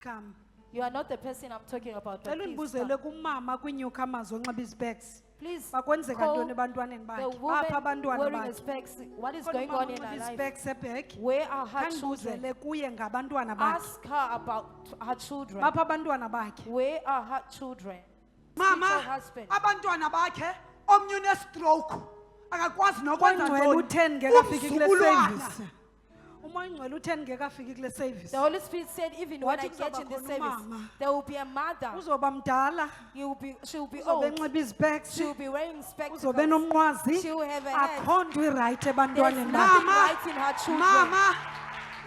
Come. You are not the person I'm talking about. But Cela please, undibuzele kumama kwi-newcomers onxiba izpecs. please Bakwenzeka call ntoni ebantwaneni the bakhe? Bapha woman abantwana wearing a bakhe. specs. What is Khona going umama on in her onxiba life? izpecs ebhek. Where are her children? Khandibuzele kuye ngabantwana bakhe. Ask her about her children. Bapha abantwana bakhe. Where are her children? Mama, Speak to her husband. abantwana bakhe omnye une-stroke akakwazi nokwenza Umoya ntoni. u-10 ngekafiki kule Umzukulwana. service. Umoya ongcwele u-10 ngekafiki kule service. The Holy Spirit said, even when Wathi I get in the kuzawuba khona service, umama. there will be a mother. Uzoba mdala, She will be uzobe old. enxiba izpecs, She will be wearing uzobe spectacles. nomnqwazi. She will have a head. Akho nto irayithi There's ebantwaneni bakhe. nothing Mama, right in her children. Mama,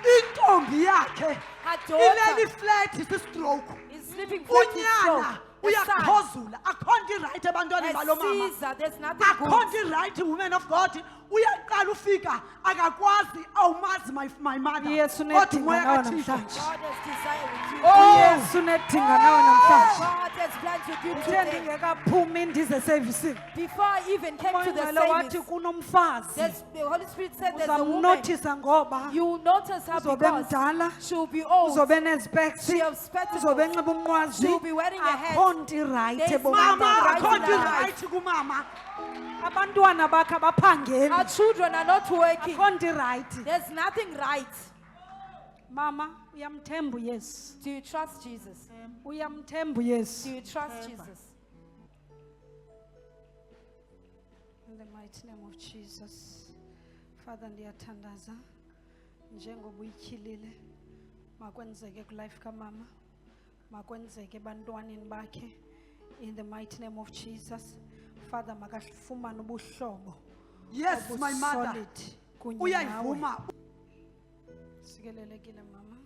intombi yakhe Her ileli daughter flat si-stroke. is sleeping flat with stroke. Unyana The son uyaxhozula akho nto irayithi ebantwaneni balo has mama. seizure. There's nothing Akho good. nto irayithi woman of God uyaqala ufika akakwazi awumazi my mother. Yesu Kodwa unedinga umoya nawe kaThixo. namhlanje. God has desired with you. Yesu unedinga nawe namhlanje. God has planned with you Uthe today. ndingekaphumi ndize servicing. Before I even came Umoya to the ongcwele wathi service, kunomfazi. the Holy Spirit said there's a woman. Uzamnothisa ngoba You will notice her uzobe because mdala, she will be old. uzobe nezpecs, She has spectacles. uzobe enxiba umnqwazi. She will be wearing a hat. Akho nto irayithi There's ebomini Mama, nothing akho right nto in her life. irayithi kumama. abantwana bakhe abaphangeli. Our children are not working. Akho nto irayithi. There's nothing right. Mama, uyamthemba uYesu. Do you trust Jesus? Uyamthemba Do uYesu. you trust Jesus? In the mighty name of Jesus. Father, ndiyathandaza njengoba uyityhilile makwenzeke kulife kamama, makwenzeke ebantwaneni bakhe. In the mighty name of Jesus. Father, makafumane ubuhlobo Yes, my mother. obusolid kunye nawe. Uyayivuma. Sikelelekile mama.